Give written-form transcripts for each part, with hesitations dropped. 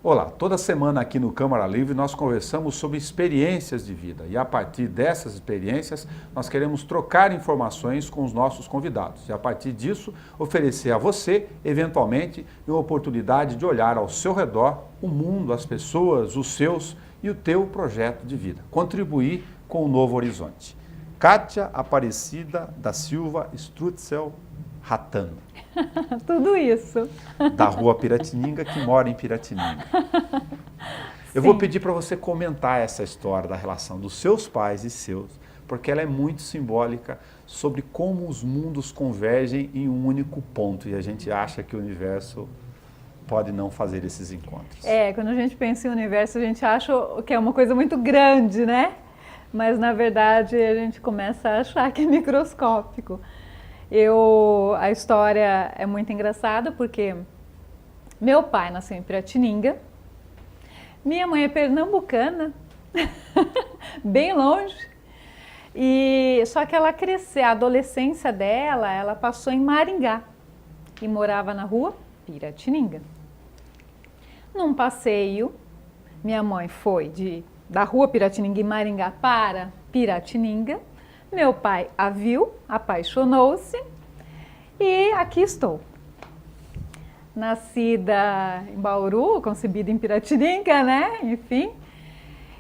Olá, toda semana aqui no Câmara Livre nós conversamos sobre experiências de vida e a partir dessas experiências nós queremos trocar informações com os nossos convidados e a partir disso oferecer a você, eventualmente, uma oportunidade de olhar ao seu redor o mundo, as pessoas, os seus e o teu projeto de vida, contribuir com um novo horizonte. Kátia Aparecida da Silva Strutzel Ratano. Tudo isso. Da Rua Piratininga, que mora em Piratininga. Eu vou pedir para você comentar essa história da relação dos seus pais e seus, porque ela é muito simbólica sobre como os mundos convergem em um único ponto e a gente acha que o universo pode não fazer esses encontros. Quando a gente pensa em universo, a gente acha que é uma coisa muito grande, né? Mas, na verdade, a gente começa a achar que é microscópico. A história é muito engraçada porque meu pai nasceu em Piratininga, minha mãe é pernambucana, bem longe, só que ela cresceu, a adolescência dela, ela passou em Maringá e morava na rua Piratininga. Num passeio, minha mãe foi da rua Piratininga em Maringá para Piratininga. Meu pai a viu, apaixonou-se e aqui estou. Nascida em Bauru, concebida em Piratininga, né? Enfim.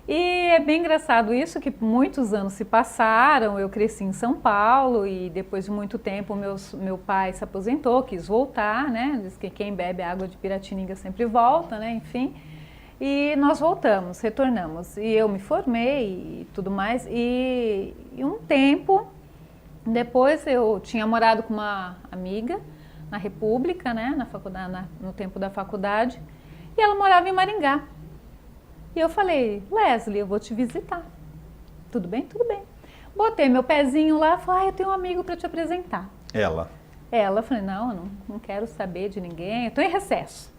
E é bem engraçado isso, que muitos anos se passaram, eu cresci em São Paulo e depois de muito tempo meu pai se aposentou, quis voltar, né? Diz que quem bebe água de Piratininga sempre volta, né? Enfim. E nós voltamos, retornamos. E eu me formei e tudo mais. E um tempo depois eu tinha morado com uma amiga na República, né, na faculdade, no tempo da faculdade. E ela morava em Maringá. E eu falei, Leslie, eu vou te visitar. Tudo bem? Tudo bem. Botei meu pezinho lá e falei, eu tenho um amigo para te apresentar. Ela, eu falei, não quero saber de ninguém, eu estou em recesso.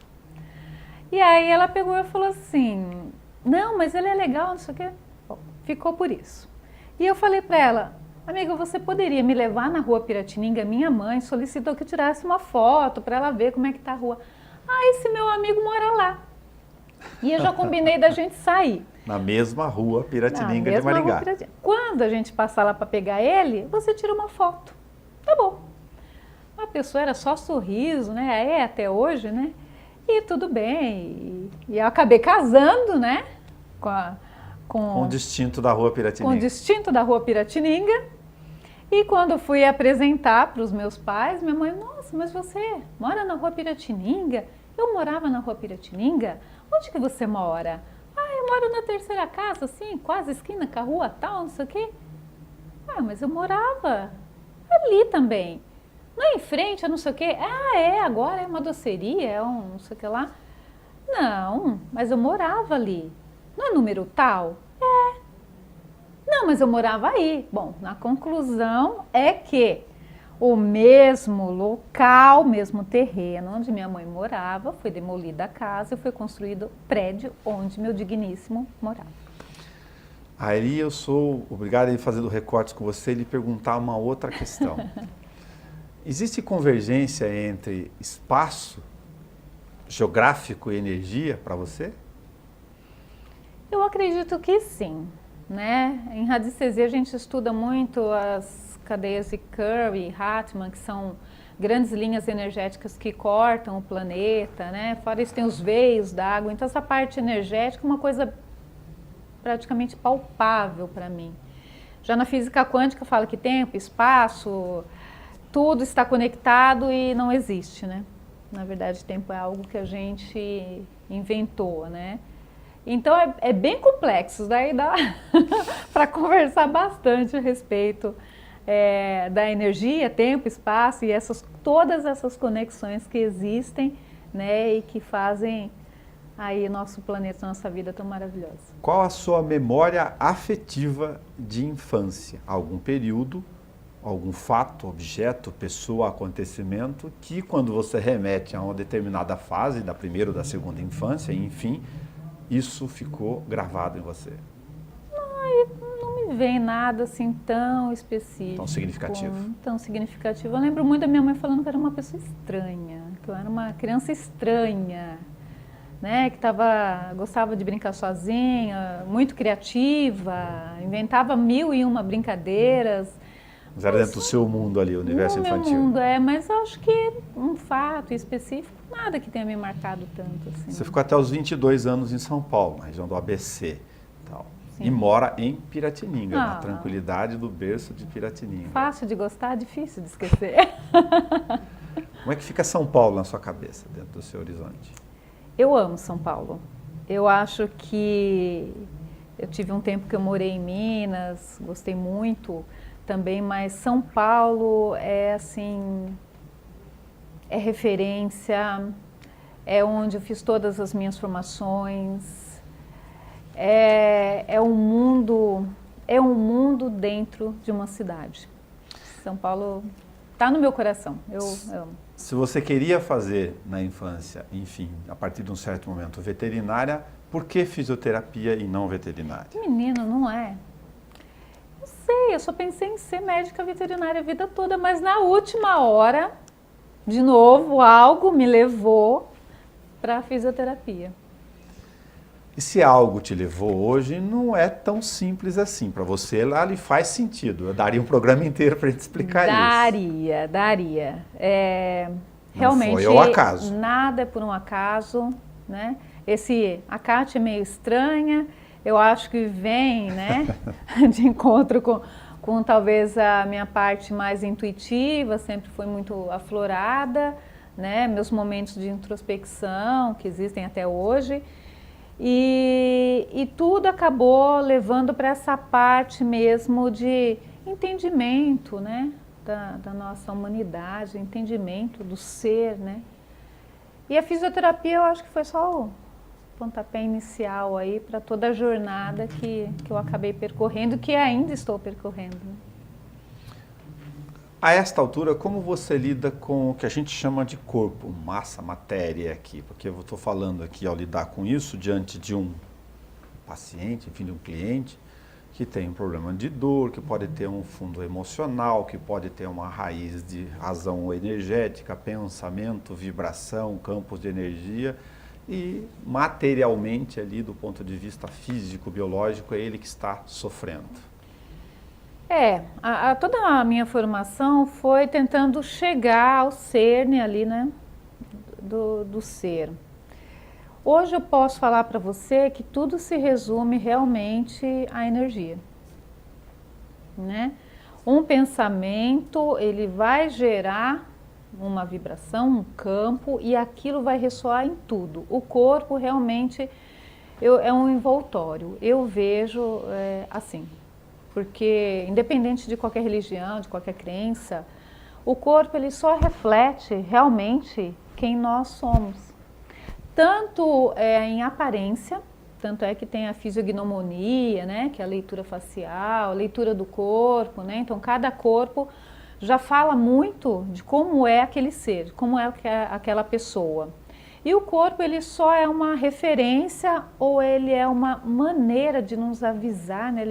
E aí ela pegou e falou assim, não, mas ele é legal, não sei o quê. Bom, ficou por isso. E eu falei para ela, amiga, você poderia me levar na rua Piratininga? Minha mãe solicitou que eu tirasse uma foto para ela ver como é que tá a rua. Esse meu amigo mora lá. E eu já combinei da gente sair. Na mesma rua Piratininga de Maringá. Quando a gente passar lá para pegar ele, você tira uma foto. Tá bom. A pessoa era só sorriso, né? É até hoje, né? E tudo bem, e eu acabei casando, né, com o distinto da Rua Piratininga. Com o distinto da Rua Piratininga. E quando fui apresentar para os meus pais, minha mãe, nossa, mas você mora na Rua Piratininga? Eu morava na Rua Piratininga? Onde que você mora? Eu moro na terceira casa, assim, quase esquina com a rua tal, não sei o quê. Mas eu morava ali também. Não é em frente, eu não sei o quê. Agora é uma doceria, é um não sei o que lá. Não, mas eu morava ali. Não é número tal? Não, mas eu morava aí. Bom, na conclusão é que o mesmo local, mesmo terreno onde minha mãe morava, foi demolida a casa e foi construído o prédio onde meu digníssimo morava. Aí eu sou obrigado a ir fazendo recortes com você e lhe perguntar uma outra questão. Existe convergência entre espaço geográfico e energia para você? Eu acredito que sim, né? Em radiestesia a gente estuda muito as cadeias de Kerr e Hartmann, que são grandes linhas energéticas que cortam o planeta, né? Fora isso tem os veios d'água, então essa parte energética é uma coisa praticamente palpável para mim. Já na física quântica fala que tempo, espaço, tudo está conectado e não existe, né? Na verdade, tempo é algo que a gente inventou, né? Então, é bem complexo, daí dá para conversar bastante a respeito da energia, tempo, espaço e todas essas conexões que existem, né? E que fazem aí nosso planeta, nossa vida tão maravilhosa. Qual a sua memória afetiva de infância? Algum período, algum fato, objeto, pessoa, acontecimento que quando você remete a uma determinada fase da primeira ou da segunda infância, enfim, isso ficou gravado em você? Não me vem nada assim tão específico. Tão significativo. Tão significativo. Eu lembro muito da minha mãe falando que eu era uma pessoa estranha, que eu era uma criança estranha, né, que gostava de brincar sozinha, muito criativa, inventava 1001 brincadeiras. Mas era dentro do seu mundo ali, o universo infantil. No meu mundo, mas acho que um fato específico, nada que tenha me marcado tanto. Assim. Você ficou até os 22 anos em São Paulo, na região do ABC. Tal. E mora em Piratininga, na tranquilidade do berço de Piratininga. Fácil de gostar, difícil de esquecer. Como é que fica São Paulo na sua cabeça, dentro do seu horizonte? Eu amo São Paulo. Eu acho que eu tive um tempo que eu morei em Minas, gostei muito também, mas São Paulo é assim, é referência, é onde eu fiz todas as minhas formações, é um mundo dentro de uma cidade. São Paulo está no meu coração, eu amo. Se você queria fazer na infância, enfim, a partir de um certo momento, veterinária, por que fisioterapia e não veterinária? Menino, não é? Não sei, eu só pensei em ser médica veterinária a vida toda, mas na última hora, de novo, algo me levou para a fisioterapia. E se algo te levou hoje, não é tão simples assim. Para você, lá lhe faz sentido. Eu daria um programa inteiro para a gente explicar isso. Daria. Realmente, não foi ao acaso. Nada é por um acaso, né? A Kátia é meio estranha, eu acho que vem, né, de encontro com talvez a minha parte mais intuitiva, sempre foi muito aflorada, né? Meus momentos de introspecção, que existem até hoje. E tudo acabou levando para essa parte mesmo de entendimento, né, da nossa humanidade, entendimento do ser, né. E a fisioterapia eu acho que foi só o pontapé inicial aí para toda a jornada que eu acabei percorrendo, que ainda estou percorrendo. A esta altura, como você lida com o que a gente chama de corpo, massa, matéria aqui? Porque eu estou falando aqui, ao lidar com isso, diante de um paciente, enfim, de um cliente, que tem um problema de dor, que pode ter um fundo emocional, que pode ter uma raiz de razão energética, pensamento, vibração, campos de energia, e materialmente ali, do ponto de vista físico, biológico, é ele que está sofrendo. Toda a minha formação foi tentando chegar ao cerne ali, né, do ser. Hoje eu posso falar para você que tudo se resume realmente à energia, né? Um pensamento, ele vai gerar uma vibração, um campo, e aquilo vai ressoar em tudo. O corpo realmente é um envoltório, eu vejo assim. Porque, independente de qualquer religião, de qualquer crença, o corpo ele só reflete realmente quem nós somos. Tanto em aparência, tanto é que tem a fisiognomonia, né, que é a leitura facial, a leitura do corpo, né, então cada corpo já fala muito de como é aquele ser, como é aquela pessoa. E o corpo ele só é uma referência ou ele é uma maneira de nos avisar, né,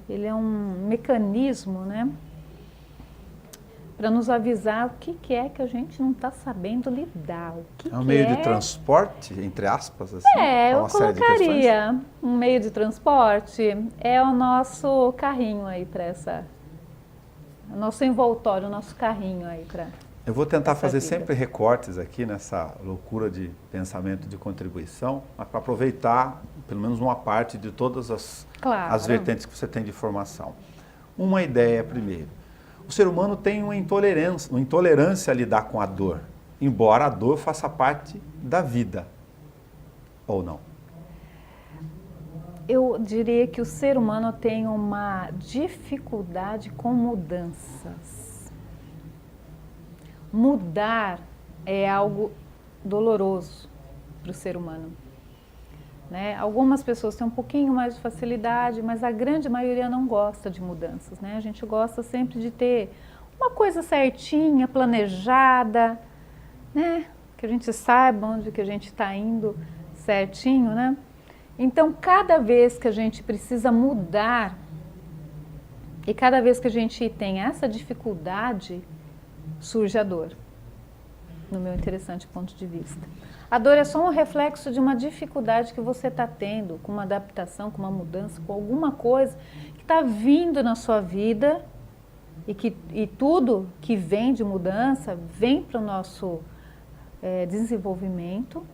ele é um mecanismo, né, para nos avisar o que é que a gente não está sabendo lidar. É um meio de transporte, entre aspas? Assim, eu colocaria um meio de transporte, é o nosso carrinho aí para o nosso envoltório, o nosso carrinho aí para... Eu vou tentar fazer sempre recortes aqui nessa loucura de pensamento de contribuição, mas para aproveitar pelo menos uma parte de todas as vertentes que você tem de formação. Uma ideia primeiro. O ser humano tem uma intolerância a lidar com a dor, embora a dor faça parte da vida, ou não? Eu diria que o ser humano tem uma dificuldade com mudanças. Mudar é algo doloroso para o ser humano, né? Algumas pessoas têm um pouquinho mais de facilidade, mas a grande maioria não gosta de mudanças, né? A gente gosta sempre de ter uma coisa certinha, planejada, né? Que a gente saiba onde que a gente está indo certinho, né? Então, cada vez que a gente precisa mudar e cada vez que a gente tem essa dificuldade, surge a dor. no meu interessante ponto de vista. A dor é só um reflexo de uma dificuldade que você está tendo com uma adaptação, com uma mudança, com alguma coisa que está vindo na sua vida e tudo que vem de mudança vem para o nosso desenvolvimento,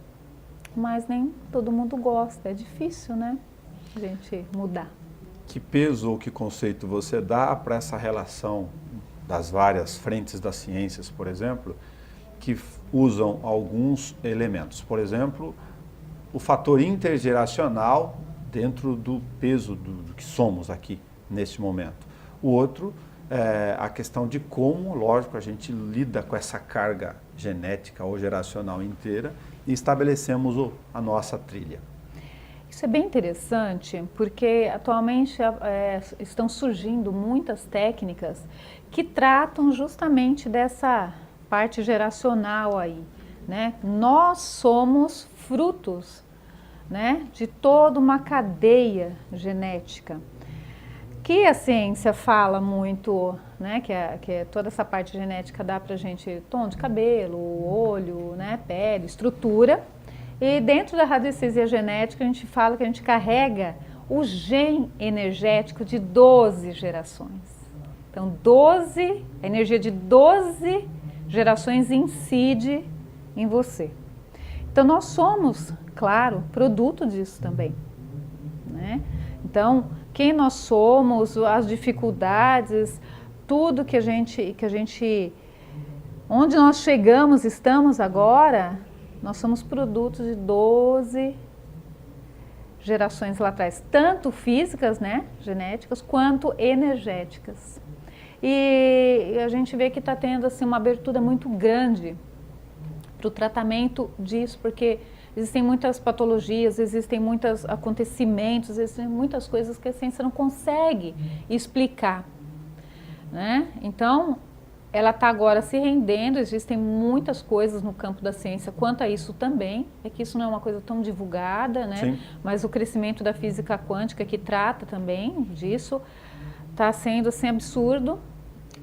mas nem todo mundo gosta. É difícil, né, a gente mudar. Que peso ou que conceito você dá para essa relação das várias frentes das ciências, por exemplo, que usam alguns elementos? Por exemplo, o fator intergeracional dentro do peso do que somos aqui, neste momento. O outro é a questão de como, lógico, a gente lida com essa carga genética ou geracional inteira e estabelecemos a nossa trilha. Isso é bem interessante, porque atualmente estão surgindo muitas técnicas que tratam justamente dessa parte geracional aí, né? Nós somos frutos, né, de toda uma cadeia genética, que a ciência fala muito, né, que toda essa parte genética dá pra gente tom de cabelo, olho, né, pele, estrutura. E dentro da radiestesia genética, a gente fala que a gente carrega o gene energético de 12 gerações. Então, a energia de 12 gerações incide em você. Então, nós somos, claro, produto disso também, né? Então, quem nós somos, as dificuldades, tudo que a gente, onde nós chegamos, estamos agora, nós somos produtos de 12 gerações lá atrás, tanto físicas, né, genéticas, quanto energéticas. E a gente vê que está tendo assim, uma abertura muito grande para o tratamento disso, porque existem muitas patologias, existem muitos acontecimentos, existem muitas coisas que a ciência não consegue explicar, né? Então, ela está agora se rendendo, existem muitas coisas no campo da ciência quanto a isso também, é que isso não é uma coisa tão divulgada, né? Sim. Mas o crescimento da física quântica, que trata também disso, está sendo assim absurdo.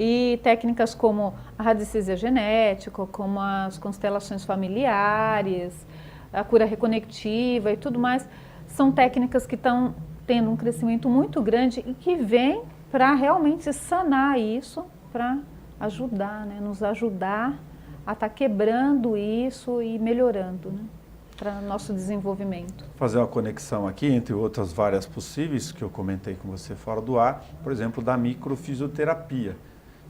E técnicas como a radiestesia genética, como as constelações familiares, a cura reconectiva e tudo mais, são técnicas que estão tendo um crescimento muito grande e que vêm para realmente sanar isso, para ajudar, né? Nos ajudar a estar quebrando isso e melhorando, né? Para nosso desenvolvimento. Fazer uma conexão aqui entre outras várias possíveis que eu comentei com você fora do ar, por exemplo, da microfisioterapia,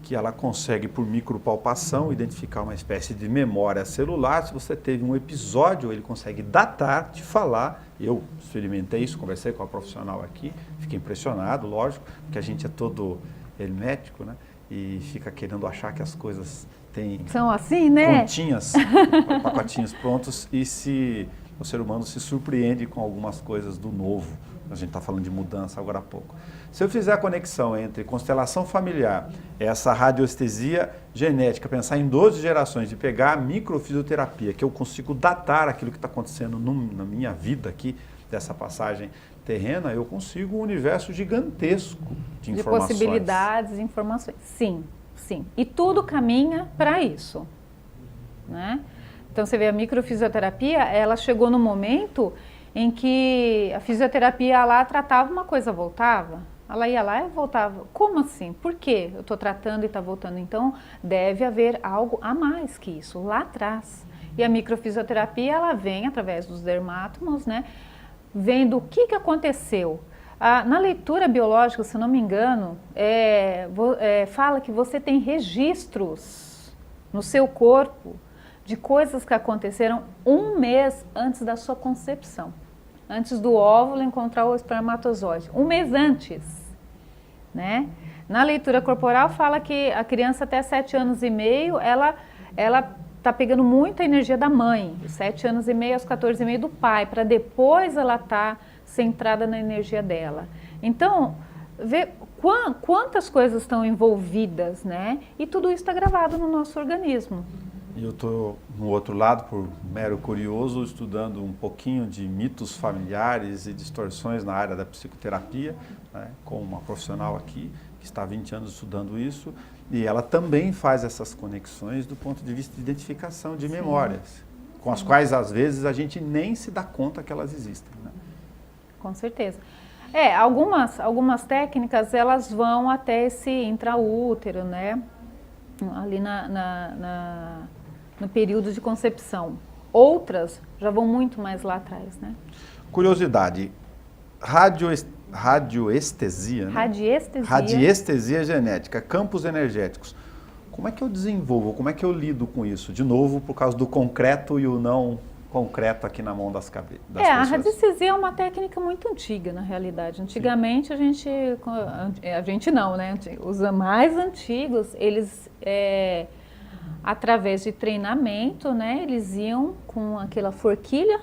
que ela consegue, por micropalpação, identificar uma espécie de memória celular. Se você teve um episódio, ele consegue datar, te falar. Eu experimentei isso, conversei com a profissional aqui, fiquei impressionado, lógico, porque a gente é todo hermético, né? E fica querendo achar que as coisas têm são assim, né? continhas, pacotinhos prontos, e o ser humano se surpreende com algumas coisas do novo. A gente está falando de mudança agora há pouco. Se eu fizer a conexão entre constelação familiar, essa radiestesia genética, pensar em 12 gerações, de pegar a microfisioterapia, que eu consigo datar aquilo que está acontecendo na minha vida aqui, dessa passagem terrena, eu consigo um universo gigantesco de informações. De possibilidades, informações. Sim, sim. E tudo caminha para isso, né? Então você vê a microfisioterapia, ela chegou no momento em que a fisioterapia lá tratava uma coisa, voltava. Ela ia lá e voltava. Como assim? Por quê? Eu estou tratando e está voltando. Então, deve haver algo a mais que isso, lá atrás. E a microfisioterapia, ela vem através dos dermátomos, né? Vendo o que aconteceu. Na leitura biológica, se não me engano, fala que você tem registros no seu corpo de coisas que aconteceram 1 mês antes da sua concepção. Antes do óvulo encontrar o espermatozoide. 1 mês antes, né? Na leitura corporal fala que a criança até 7 anos e meio, ela está pegando muita energia da mãe. De 7 anos e meio aos 14 e meio do pai, para depois ela estar centrada na energia dela. Então, vê quantas coisas estão envolvidas, né? E tudo isso está gravado no nosso organismo. E eu estou, no outro lado, por mero curioso, estudando um pouquinho de mitos familiares e distorções na área da psicoterapia, né, com uma profissional aqui, que está há 20 anos estudando isso, e ela também faz essas conexões do ponto de vista de identificação de memórias, com as quais, às vezes, a gente nem se dá conta que elas existem, né? Com certeza. Algumas técnicas, elas vão até esse intraútero, né? Ali no período de concepção. Outras já vão muito mais lá atrás, né? Curiosidade, radioestesia, né? Radiestesia genética, campos energéticos. Como é que eu desenvolvo, como é que eu lido com isso? De novo, por causa do concreto e o não concreto aqui na mão das pessoas. A radiestesia é uma técnica muito antiga, na realidade. Antigamente, a gente não, né? Os mais antigos, eles, através de treinamento, né? Eles iam com aquela forquilha.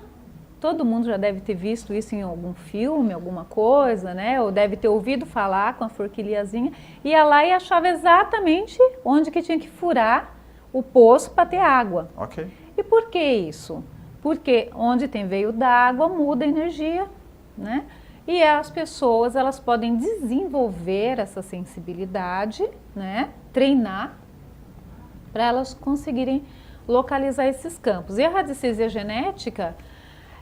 Todo mundo já deve ter visto isso em algum filme, alguma coisa, né? Ou deve ter ouvido falar com a forquilhazinha. Ia lá e achava exatamente onde que tinha que furar o poço para ter água. Ok. E por que isso? Porque onde tem veio d'água muda a energia, né? E as pessoas, elas podem desenvolver essa sensibilidade, né? Treinar para elas conseguirem localizar esses campos. E a radiestesia genética,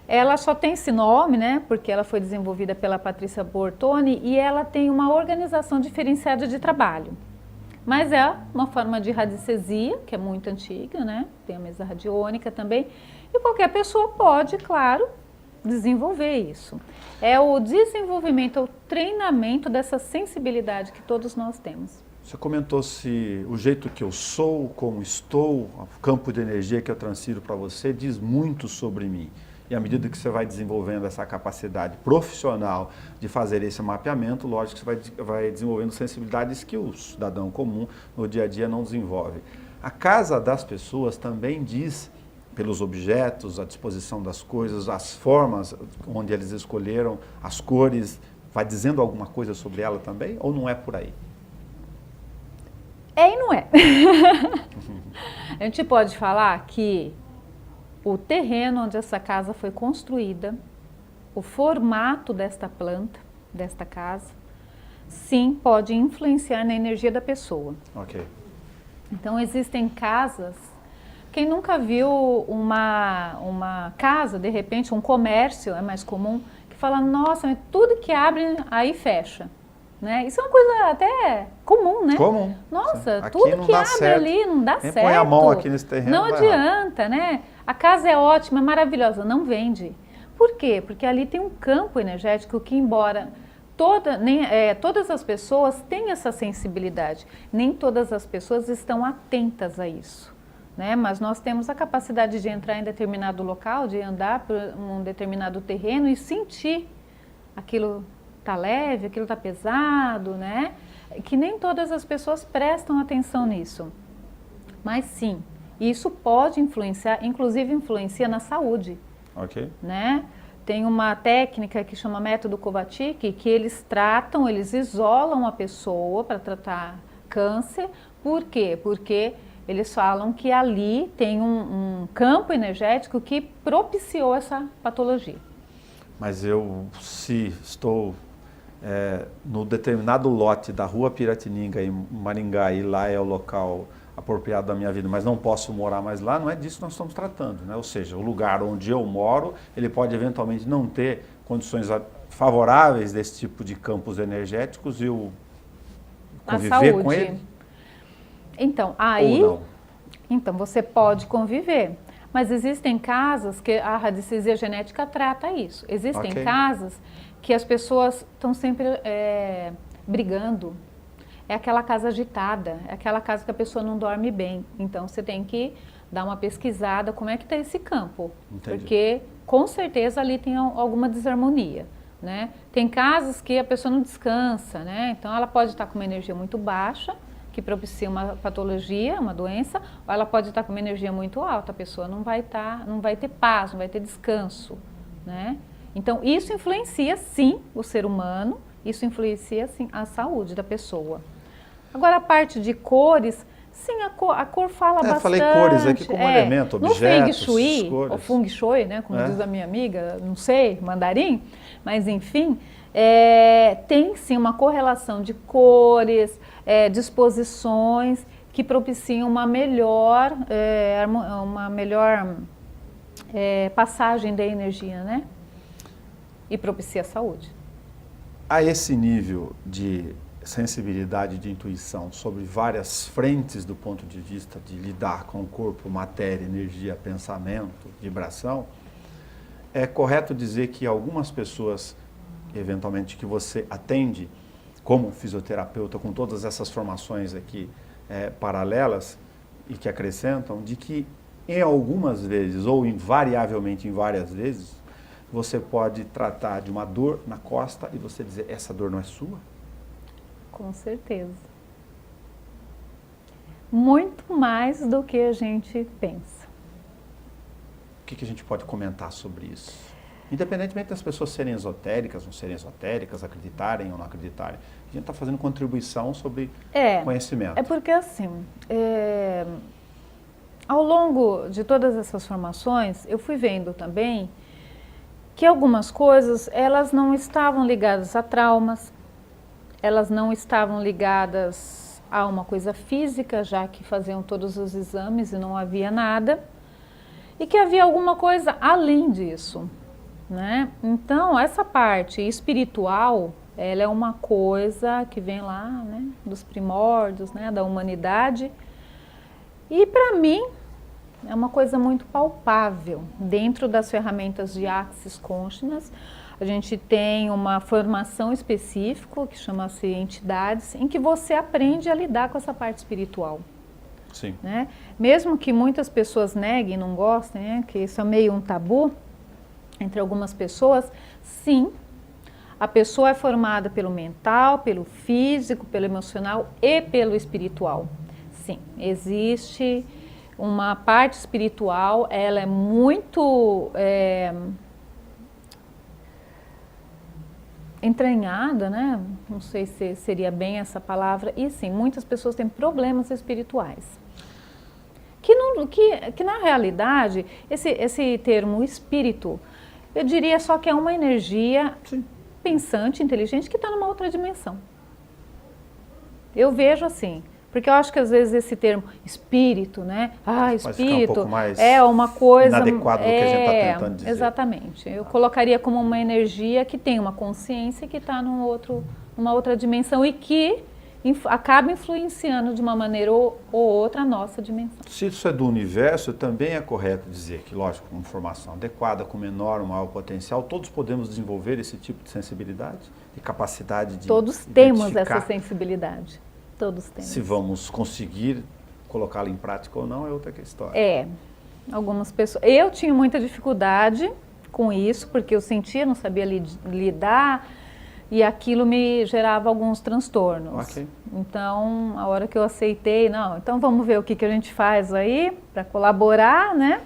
ela só tem esse nome, né? Porque ela foi desenvolvida pela Patrícia Bortoni e ela tem uma organização diferenciada de trabalho. Mas é uma forma de radiestesia, que é muito antiga, né? Tem a mesa radiônica também. E qualquer pessoa pode, claro, desenvolver isso. É o desenvolvimento, o treinamento dessa sensibilidade que todos nós temos. Você comentou se o jeito que eu sou, como estou, o campo de energia que eu transfiro para você diz muito sobre mim. E à medida que você vai desenvolvendo essa capacidade profissional de fazer esse mapeamento, lógico que você vai desenvolvendo sensibilidades que o cidadão comum no dia a dia não desenvolve. A casa das pessoas também diz, pelos objetos, a disposição das coisas, as formas onde eles escolheram, as cores, vai dizendo alguma coisa sobre ela também? Ou não é por aí? É e não é. A gente pode falar que o terreno onde essa casa foi construída, o formato desta planta, desta casa, sim, pode influenciar na energia da pessoa. Ok. Então, existem casas, quem nunca viu uma casa, de repente, um comércio, é mais comum, que fala, nossa, mas tudo que abre, aí fecha. Né? Isso é uma coisa até comum, né? Comum. Nossa, aqui tudo que abre certo. ali não dá Quem certo. põe a mão aqui nesse terreno não adianta, né? A casa é ótima, é maravilhosa, não vende. Por quê? Porque ali tem um campo energético que, embora todas as pessoas têm essa sensibilidade, nem todas as pessoas estão atentas a isso. Né? Mas nós temos a capacidade de entrar em determinado local, de andar por um determinado terreno e sentir aquilo está leve, aquilo está pesado, né? Que nem todas as pessoas prestam atenção nisso. Mas sim, isso pode influenciar, inclusive influencia na saúde. Ok. Né? Tem uma técnica que chama método Kovacic, que eles isolam a pessoa para tratar câncer. Por quê? Porque eles falam que ali tem um campo energético que propiciou essa patologia. Mas se estou no determinado lote da Rua Piratininga, em Maringá, e lá é o local apropriado da minha vida, mas não posso morar mais lá, não é disso que nós estamos tratando, né? Ou seja, o lugar onde eu moro, ele pode eventualmente não ter condições favoráveis desse tipo de campos energéticos e eu conviver com ele? Então, então você pode conviver, mas existem casas que a radiestesia genética trata isso. Existem casas que as pessoas estão sempre brigando. É aquela casa agitada, é aquela casa que a pessoa não dorme bem. Então, você tem que dar uma pesquisada, como é que está esse campo. Entendi. Porque, com certeza, ali tem alguma desarmonia. Né? Tem casas que a pessoa não descansa, né? Então ela pode estar com uma energia muito baixa, que propicia uma patologia, uma doença, ou ela pode estar com uma energia muito alta, a pessoa não vai ter paz, não vai ter descanso. Né? Então, isso influencia, sim, o ser humano, isso influencia, sim, a saúde da pessoa. Agora, a parte de cores, Sim, a cor fala bastante. Falei cores aqui como elemento, objetos, no Feng Shui, cores. ou Feng Shui, né, como diz a minha amiga, não sei, mandarim, mas enfim, tem sim uma correlação de cores, disposições que propiciam uma melhor passagem da energia, né? E propicia a saúde. A esse nível de sensibilidade, de intuição sobre várias frentes do ponto de vista de lidar com o corpo, matéria, energia, pensamento, vibração, é correto dizer que algumas pessoas, eventualmente, que você atende como fisioterapeuta, com todas essas formações aqui paralelas e que acrescentam, de que em algumas vezes, ou invariavelmente em várias vezes, você pode tratar de uma dor na costa e você dizer, essa dor não é sua? Com certeza. Muito mais do que a gente pensa. O que a gente pode comentar sobre isso? Independentemente das pessoas serem esotéricas, não serem esotéricas, acreditarem ou não acreditarem, a gente está fazendo contribuição sobre conhecimento. É porque assim, ao longo de todas essas formações, eu fui vendo também que algumas coisas, elas não estavam ligadas a traumas, elas não estavam ligadas a uma coisa física, já que faziam todos os exames e não havia nada, e que havia alguma coisa além disso, né? Então, essa parte espiritual, ela é uma coisa que vem lá, né, dos primórdios, né, da humanidade, e para mim é uma coisa muito palpável. Dentro das ferramentas de Axis Consciousness, a gente tem uma formação específica que chama-se entidades, em que você aprende a lidar com essa parte espiritual. Sim. Né? Mesmo que muitas pessoas neguem, não gostem, né? Que isso é meio um tabu entre algumas pessoas, sim, a pessoa é formada pelo mental, pelo físico, pelo emocional e pelo espiritual. Sim, existe uma parte espiritual, ela é muito entranhada, né? Não sei se seria bem essa palavra. E sim, muitas pessoas têm problemas espirituais. Que na realidade, esse termo espírito, eu diria só que é uma energia pensante, inteligente, que está numa outra dimensão. Eu vejo assim, porque eu acho que às vezes esse termo espírito, né? Espírito um pouco mais é uma coisa inadequado do que a gente está tentando dizer. Exatamente. Eu colocaria como uma energia que tem uma consciência que está numa outra dimensão e que acaba influenciando de uma maneira ou outra a nossa dimensão. Se isso é do universo, também é correto dizer que, lógico, com informação adequada, com menor ou maior potencial, todos podemos desenvolver esse tipo de sensibilidade e capacidade de Todos temos essa sensibilidade. Todos temos. Se vamos conseguir colocá-la em prática ou não é outra história. Algumas pessoas... Eu tinha muita dificuldade com isso, porque eu sentia, não sabia lidar, e aquilo me gerava alguns transtornos. Okay. Então, a hora que eu aceitei, então vamos ver o que a gente faz aí para colaborar, né?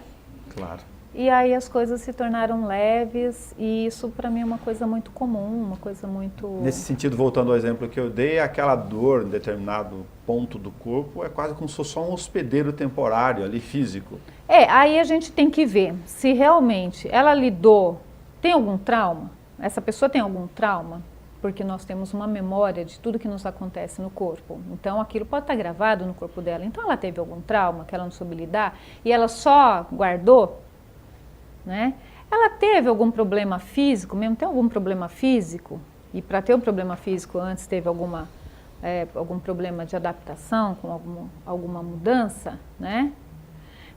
Claro. E aí as coisas se tornaram leves e isso para mim é uma coisa muito comum, uma coisa muito... Nesse sentido, voltando ao exemplo que eu dei, aquela dor em determinado ponto do corpo é quase como se fosse só um hospedeiro temporário ali, físico. Aí a gente tem que ver se realmente ela lidou, tem algum trauma? Essa pessoa tem algum trauma? Porque nós temos uma memória de tudo que nos acontece no corpo. Então, aquilo pode estar gravado no corpo dela. Então, ela teve algum trauma que ela não soube lidar e ela só guardou, né? Ela teve algum problema físico, mesmo tem algum problema físico, e para ter um problema físico antes teve algum problema de adaptação, com alguma mudança, né?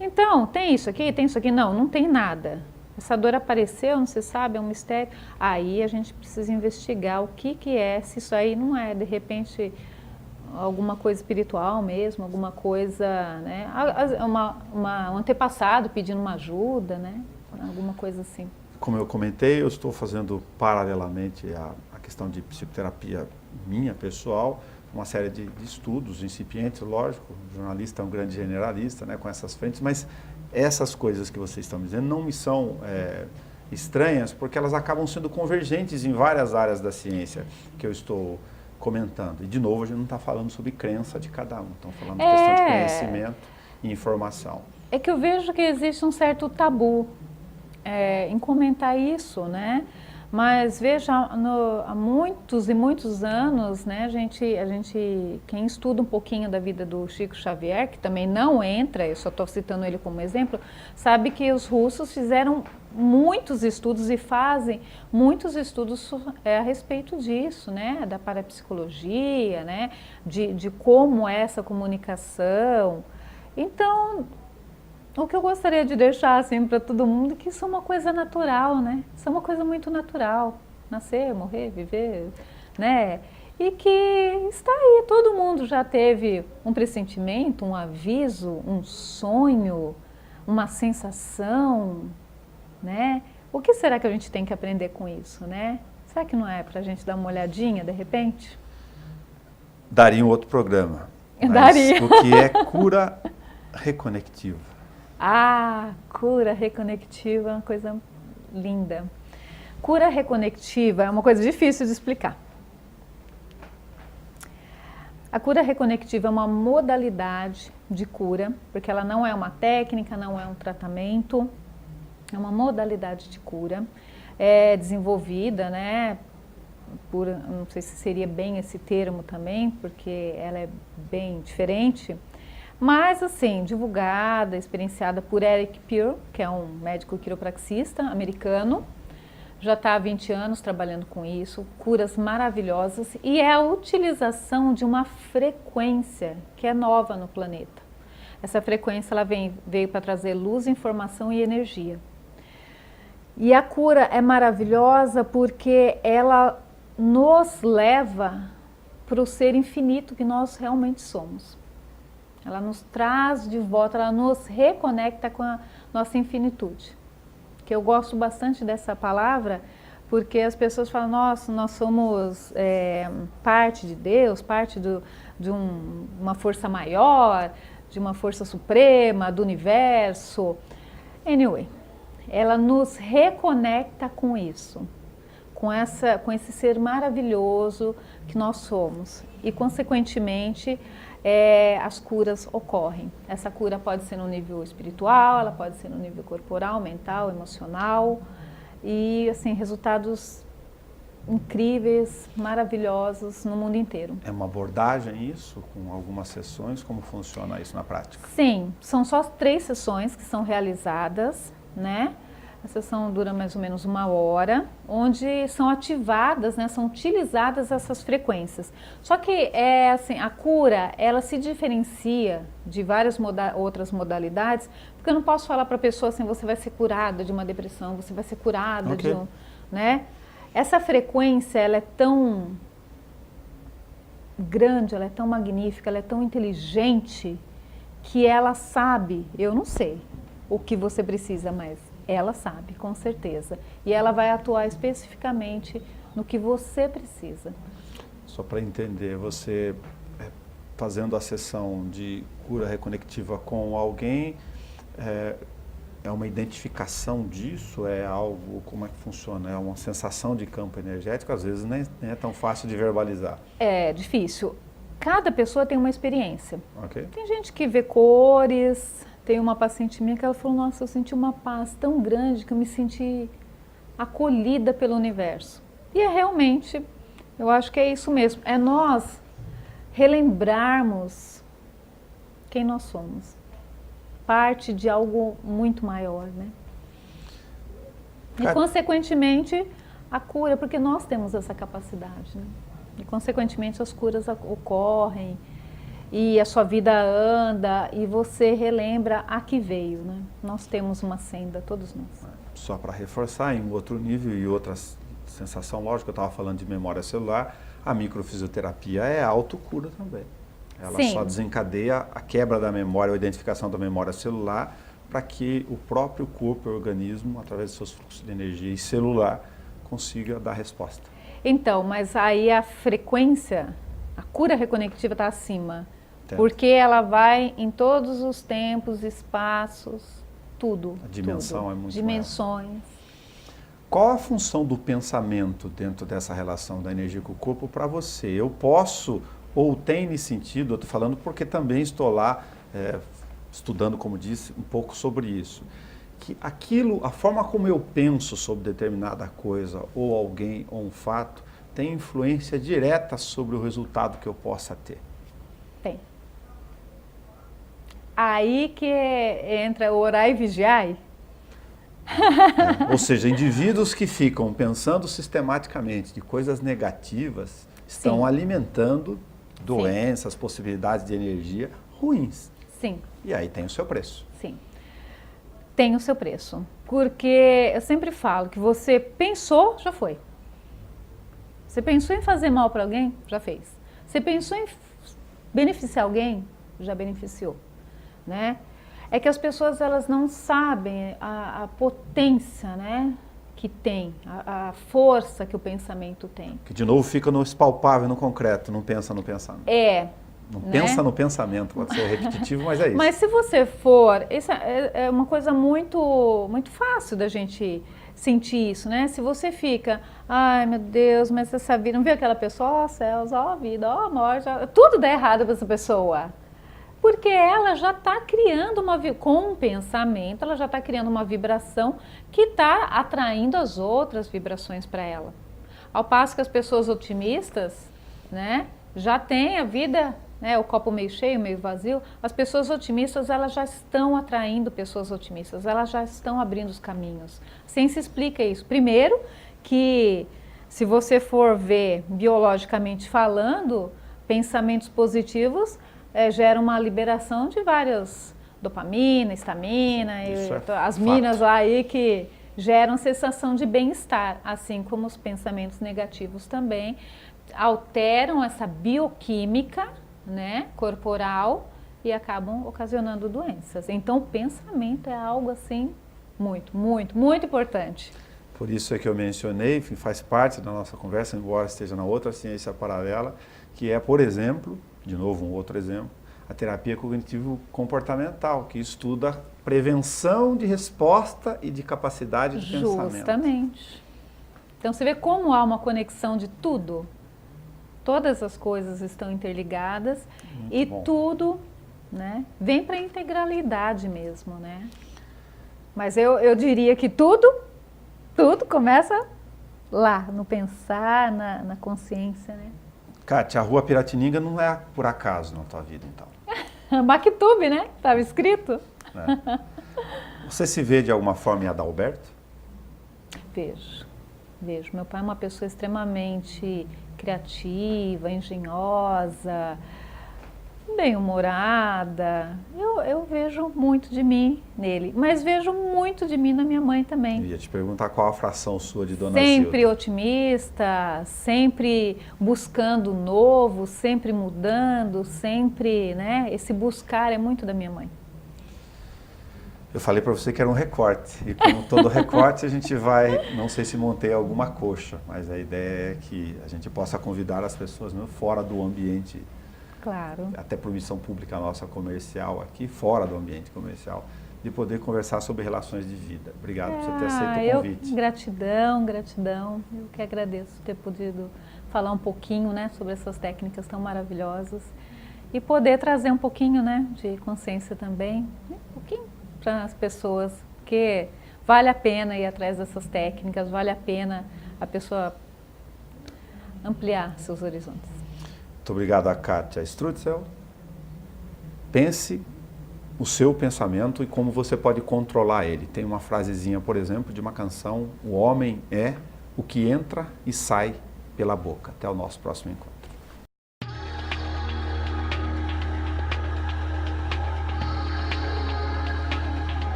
Então, tem isso aqui? Não tem nada. Essa dor apareceu, não se sabe, é um mistério. Aí a gente precisa investigar o que é, se isso aí não é, de repente, alguma coisa espiritual mesmo, alguma coisa, né? Um antepassado pedindo uma ajuda, né? Alguma coisa assim. Como eu comentei, eu estou fazendo paralelamente a questão de psicoterapia minha, pessoal, uma série de estudos incipientes, lógico, o jornalista é um grande generalista, né, com essas frentes, mas essas coisas que vocês estão me dizendo não me são estranhas, porque elas acabam sendo convergentes em várias áreas da ciência que eu estou comentando. E, de novo, a gente não está falando sobre crença de cada um, estamos falando de questão de conhecimento e informação. É que eu vejo que existe um certo tabu em comentar isso, né? Mas veja, há muitos e muitos anos, né, a gente, quem estuda um pouquinho da vida do Chico Xavier, que também não entra, eu só estou citando ele como exemplo, sabe que os russos fizeram muitos estudos e fazem muitos estudos a respeito disso, né, da parapsicologia, né, de como é essa comunicação. Então, o que eu gostaria de deixar assim para todo mundo é que isso é uma coisa natural, né? Isso é uma coisa muito natural. Nascer, morrer, viver, né? E que está aí, todo mundo já teve um pressentimento, um aviso, um sonho, uma sensação, né? O que será que a gente tem que aprender com isso, né? Será que não é para a gente dar uma olhadinha de repente? Daria um outro programa. Mas Daria. o que é cura reconectiva? Ah, cura reconectiva é uma coisa linda. Cura reconectiva é uma coisa difícil de explicar. A cura reconectiva é uma modalidade de cura, porque ela não é uma técnica, não é um tratamento, é uma modalidade de cura. É desenvolvida, né, não sei se seria bem esse termo também, porque ela é bem diferente, mas assim, divulgada, experienciada por Eric Pearl, que é um médico quiropraxista americano, já está há 20 anos trabalhando com isso, curas maravilhosas, e é a utilização de uma frequência que é nova no planeta. Essa frequência ela veio para trazer luz, informação e energia. E a cura é maravilhosa porque ela nos leva para o ser infinito que nós realmente somos. Ela nos traz de volta, ela nos reconecta com a nossa infinitude. Que eu gosto bastante dessa palavra, porque as pessoas falam, nossa, nós somos parte de Deus, parte de uma força maior, de uma força suprema, do universo. Anyway, ela nos reconecta com isso, com esse ser maravilhoso que nós somos. E, consequentemente, as curas ocorrem. Essa cura pode ser no nível espiritual, ela pode ser no nível corporal, mental, emocional e assim, resultados incríveis, maravilhosos no mundo inteiro. É uma abordagem isso, com algumas sessões? Como funciona isso na prática? Sim, são só 3 sessões que são realizadas, né? A sessão dura mais ou menos 1 hora, onde são ativadas, né, são utilizadas essas frequências. Só que assim, a cura, ela se diferencia de várias outras modalidades, porque eu não posso falar para a pessoa assim, você vai ser curada de uma depressão, você vai ser curada de né? Essa frequência, ela é tão grande, ela é tão magnífica, ela é tão inteligente, que ela sabe, eu não sei o que você precisa, mas ela sabe, com certeza. E ela vai atuar especificamente no que você precisa. Só para entender, você fazendo a sessão de cura reconectiva com alguém, é uma identificação disso? É algo, como é que funciona? É uma sensação de campo energético? Às vezes nem é tão fácil de verbalizar. É difícil. Cada pessoa tem uma experiência. Okay. Tem gente que vê cores. Tem uma paciente minha que ela falou, nossa, eu senti uma paz tão grande que eu me senti acolhida pelo universo. E é realmente, eu acho que é isso mesmo, é nós relembrarmos quem nós somos. Parte de algo muito maior, né? E, consequentemente, a cura, porque nós temos essa capacidade, né? E, consequentemente, as curas ocorrem. E a sua vida anda e você relembra a que veio, né? Nós temos uma senda, todos nós. Só para reforçar, em outro nível e outra sensação lógica, eu estava falando de memória celular, a microfisioterapia é autocura também. Ela Sim. Só desencadeia a quebra da memória, a identificação da memória celular, para que o próprio corpo e o organismo, através dos seus fluxos de energia e celular, consiga dar resposta. Então, mas aí a frequência, a cura reconectiva está acima. Entendo. Porque ela vai em todos os tempos, espaços, tudo. A dimensão tudo. é muito Dimensões. maior. Qual a função do pensamento dentro dessa relação da energia com o corpo para você? Eu posso, ou tem nesse sentido, eu estou falando porque também estou lá estudando, como disse, um pouco sobre isso. Que aquilo, a forma como eu penso sobre determinada coisa, ou alguém, ou um fato, tem influência direta sobre o resultado que eu possa ter. Tem. Aí que entra o orar e vigiar. Ou seja, indivíduos que ficam pensando sistematicamente de coisas negativas estão alimentando doenças, possibilidades de energia ruins. Sim. E aí tem o seu preço. Sim. Tem o seu preço. Porque eu sempre falo que você pensou, já foi. Você pensou em fazer mal para alguém? Já fez. Você pensou em beneficiar alguém? Já beneficiou. Né? É que as pessoas elas não sabem a potência, né, que tem, a força que o pensamento tem. Que de novo fica no palpável, no concreto, não pensa no pensamento. Não pensa no pensamento, pode ser repetitivo, mas é isso. Mas se você for, isso é uma coisa muito, muito fácil da gente sentir isso, né? Se você fica, ai meu Deus, mas essa vida, não vê aquela pessoa, ó céus, ó vida, ó morte, tudo dá errado para essa pessoa. Porque ela já está criando com um pensamento, ela já está criando uma vibração que está atraindo as outras vibrações para ela. Ao passo que as pessoas otimistas, né, já têm a vida, né, o copo meio cheio, meio vazio, as pessoas otimistas elas já estão atraindo pessoas otimistas, elas já estão abrindo os caminhos. A ciência explica isso. Primeiro, que se você for ver biologicamente falando, pensamentos positivos gera uma liberação de várias dopamina, histamina, as minas lá aí que geram sensação de bem-estar, assim como os pensamentos negativos também alteram essa bioquímica, né, corporal e acabam ocasionando doenças. Então o pensamento é algo assim muito, muito, muito importante. Por isso é que eu mencionei, faz parte da nossa conversa, embora esteja na outra ciência paralela, que é, por exemplo, de novo um outro exemplo, a terapia cognitivo-comportamental, que estuda prevenção de resposta e de capacidade de pensamento. Justamente. Então você vê como há uma conexão de tudo. Todas as coisas estão interligadas e tudo, né, vem para a integralidade mesmo, né? Mas eu diria que tudo começa lá, no pensar, na consciência, né? Kátia, a Rua Piratininga não é por acaso na tua vida, então? Maktub, né? Estava escrito. É. Você se vê de alguma forma em Adalberto? Vejo. Meu pai é uma pessoa extremamente criativa, engenhosa, bem-humorada. Eu vejo muito de mim nele, mas vejo muito de mim na minha mãe também. Eu ia te perguntar qual a fração sua de Dona Sempre Zilda. otimista, sempre buscando o novo, sempre mudando, sempre, né? Esse buscar é muito da minha mãe. Eu falei para você que era um recorte, e como todo recorte a gente vai, não sei se montei alguma coxa, mas a ideia é que a gente possa convidar as pessoas fora do ambiente. Claro. Até por missão pública nossa comercial aqui, fora do ambiente comercial, de poder conversar sobre relações de vida. Obrigado por você ter aceito o convite. Gratidão. Eu que agradeço ter podido falar um pouquinho, né, sobre essas técnicas tão maravilhosas e poder trazer um pouquinho, né, de consciência também, um pouquinho para as pessoas, porque vale a pena ir atrás dessas técnicas, vale a pena a pessoa ampliar seus horizontes. Muito obrigado a Kátia Strutzel. Pense o seu pensamento e como você pode controlar ele. Tem uma frasezinha, por exemplo, de uma canção: o homem é o que entra e sai pela boca. Até o nosso próximo encontro.